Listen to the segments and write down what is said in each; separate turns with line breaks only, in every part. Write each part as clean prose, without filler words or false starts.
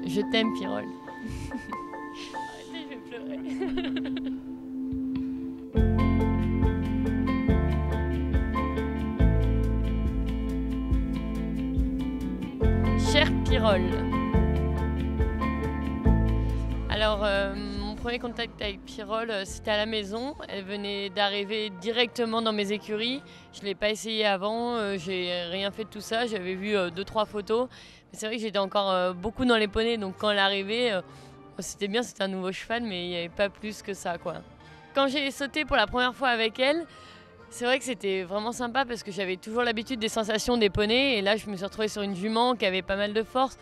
Je t'aime, Pirole. Arrêtez, je vais pleurer. Cher Pirole. Alors, mon premier contact avec Pirole, c'était à la maison. Elle venait d'arriver directement dans mes écuries. Je ne l'ai pas essayé avant, j'ai rien fait de tout ça. J'avais vu 2-3 photos. Mais c'est vrai que j'étais encore beaucoup dans les poneys, donc quand elle arrivait, c'était bien, c'était un nouveau cheval, mais il n'y avait pas plus que ça, quoi. Quand j'ai sauté pour la première fois avec elle, c'est vrai que c'était vraiment sympa parce que j'avais toujours l'habitude des sensations des poneys et là je me suis retrouvée sur une jument qui avait pas mal de force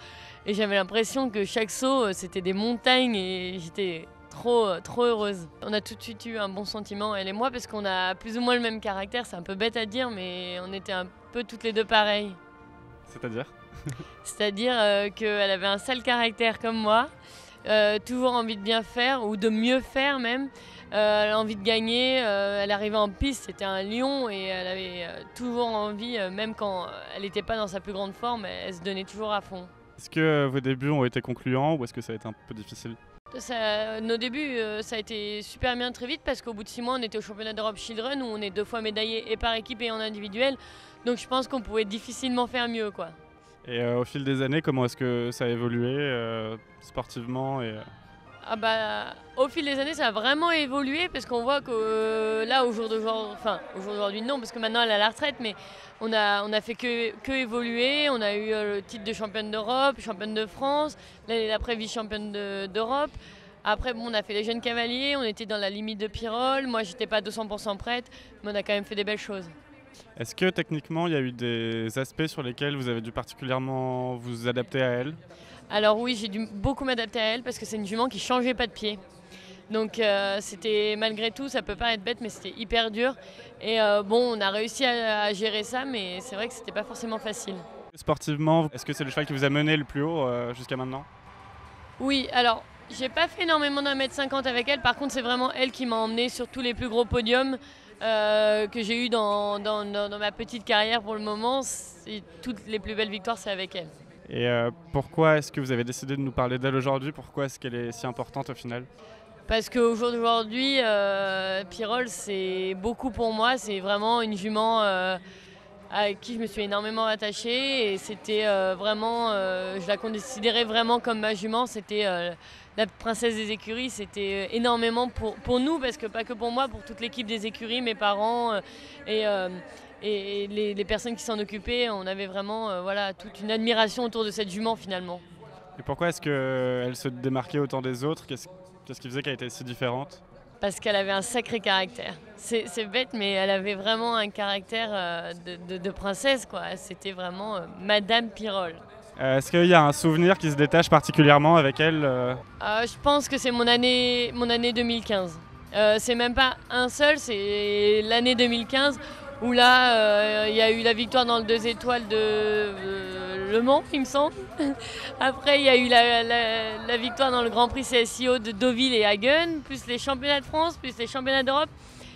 et j'avais l'impression que chaque saut c'était des montagnes et j'étais trop heureuse. On a tout de suite eu un bon sentiment, elle et moi, parce qu'on a plus ou moins le même caractère, c'est un peu bête à dire mais on était un peu toutes les deux pareilles.
C'est-à-dire?
C'est-à-dire qu'elle avait un sale caractère comme moi, toujours envie de bien faire ou de mieux faire même. Elle a envie de gagner, elle arrivait en piste, c'était un lion et elle avait toujours envie, même quand elle n'était pas dans sa plus grande forme, elle se donnait toujours à fond.
Est-ce que vos débuts ont été concluants ou est-ce que ça a été un peu difficile?
Nos débuts, ça a été super bien très vite parce qu'au bout de 6 mois, on était au championnat d'Europe Children où on est 2 fois médaillé et par équipe et en individuel. Donc je pense qu'on pouvait difficilement faire mieux, quoi.
Et au fil des années, comment est-ce que ça a évolué sportivement
Ah bah, au fil des années, ça a vraiment évolué parce qu'on voit que là, au jour d'aujourd'hui, non, parce que maintenant elle est à la retraite, mais on a fait que évoluer. On a eu le titre de championne d'Europe, championne de France, l'année d'après vice-championne d'Europe. Après, bon, on a fait les jeunes cavaliers, on était dans la limite de Pirole. Moi, j'étais pas 200% prête, mais on a quand même fait des belles choses.
Est-ce que techniquement, il y a eu des aspects sur lesquels vous avez dû particulièrement vous adapter à elle?
Alors oui, j'ai dû beaucoup m'adapter à elle parce que c'est une jument qui changeait pas de pied. Donc c'était, malgré tout, ça peut paraître bête, mais c'était hyper dur. Et bon, on a réussi à gérer ça, mais c'est vrai que c'était pas forcément facile.
Sportivement, est-ce que c'est le cheval qui vous a mené le plus haut jusqu'à maintenant?
Oui, alors j'ai pas fait énormément d'1,50 m avec elle. Par contre, c'est vraiment elle qui m'a emmenée sur tous les plus gros podiums que j'ai eu dans ma petite carrière pour le moment. Toutes les plus belles victoires, c'est avec elle.
Et pourquoi est-ce que vous avez décidé de nous parler d'elle aujourd'hui? Pourquoi est-ce qu'elle est si importante au final?
Parce qu'au jour d'aujourd'hui, Pirole, c'est beaucoup pour moi. C'est vraiment une jument à qui je me suis énormément attachée. Et c'était vraiment, je la considérais vraiment comme ma jument. C'était la princesse des écuries. C'était énormément pour nous, parce que pas que pour moi, pour toute l'équipe des écuries, mes parents et les personnes qui s'en occupaient. On avait vraiment voilà, toute une admiration autour de cette jument finalement.
Et pourquoi est-ce qu'elle se démarquait autant des autres? Qu'est-ce qui faisait qu'elle était si différente?
Parce qu'elle avait un sacré caractère. C'est bête, mais elle avait vraiment un caractère de princesse, quoi. C'était vraiment Madame Pirole.
Est-ce qu'il y a un souvenir qui se détache particulièrement avec elle
Je pense que c'est mon année 2015. C'est même pas un seul, c'est l'année 2015 où là, il y a eu la victoire dans le 2 étoiles de Le Mans, il me semble. Après, il y a eu la victoire dans le Grand Prix CSIO de Deauville et Hagen, plus les championnats de France, plus les championnats d'Europe.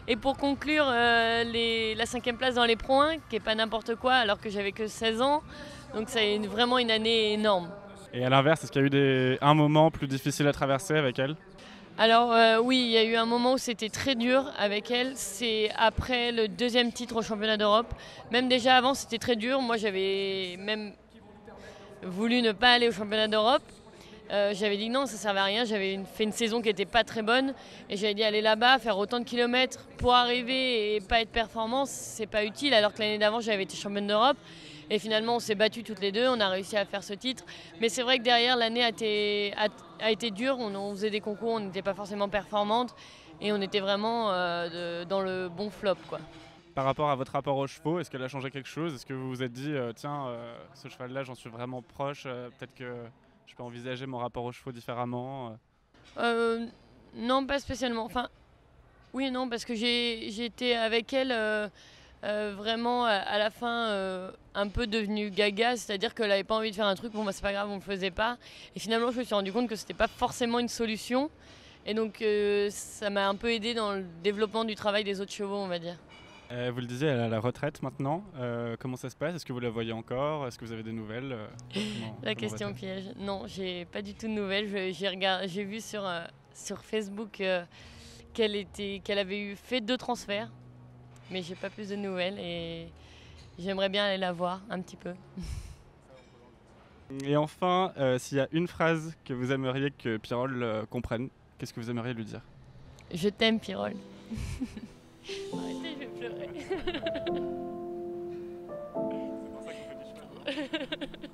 Et pour conclure, la 5e place dans les Pro 1, qui n'est pas n'importe quoi, alors que j'avais que 16 ans. Donc c'est vraiment une année énorme.
Et à l'inverse, est-ce qu'il y a eu un moment plus difficile à traverser avec elle?
Alors oui, il y a eu un moment où c'était très dur avec elle. C'est après le 2e titre au championnat d'Europe. Même déjà avant, c'était très dur. Moi, j'avais même voulu ne pas aller au championnat d'Europe. J'avais dit que non, ça ne servait à rien. J'avais fait une saison qui n'était pas très bonne. Et j'avais dit aller là-bas, faire autant de kilomètres pour arriver et pas être performante, c'est pas utile. Alors que l'année d'avant, j'avais été championne d'Europe. Et finalement, on s'est battus toutes les deux, on a réussi à faire ce titre. Mais c'est vrai que derrière, l'année a été dure. On faisait des concours, on n'était pas forcément performante. Et on était vraiment dans le bon flop, quoi.
Par rapport à votre rapport aux chevaux, est-ce qu'elle a changé quelque chose? Est-ce que vous vous êtes dit, tiens, ce cheval-là, j'en suis vraiment proche, peut-être que je peux envisager mon rapport aux chevaux différemment
Non, pas spécialement. Enfin, oui et non, parce que j'ai été avec elle vraiment à la fin un peu devenue gaga, c'est-à-dire qu'elle n'avait pas envie de faire un truc, bon bah c'est pas grave, on le faisait pas. Et finalement, je me suis rendu compte que c'était pas forcément une solution. Et donc ça m'a un peu aidé dans le développement du travail des autres chevaux, on va dire.
Vous le disiez, elle est à la retraite maintenant. Comment ça se passe? Est-ce que vous la voyez encore? Est-ce que vous avez des nouvelles?
La
Comment
question
va-t-elle?
piège. Non, j'ai pas du tout de nouvelles. J'ai vu sur Facebook qu'elle avait fait 2 transferts, mais j'ai pas plus de nouvelles et j'aimerais bien aller la voir un petit peu.
Et enfin, s'il y a une phrase que vous aimeriez que Pirole comprenne, qu'est-ce que vous aimeriez lui dire?
Je t'aime, Pirole. Arrêtez, je vais pleurer.
C'est pour ça qu'on fait du cheval.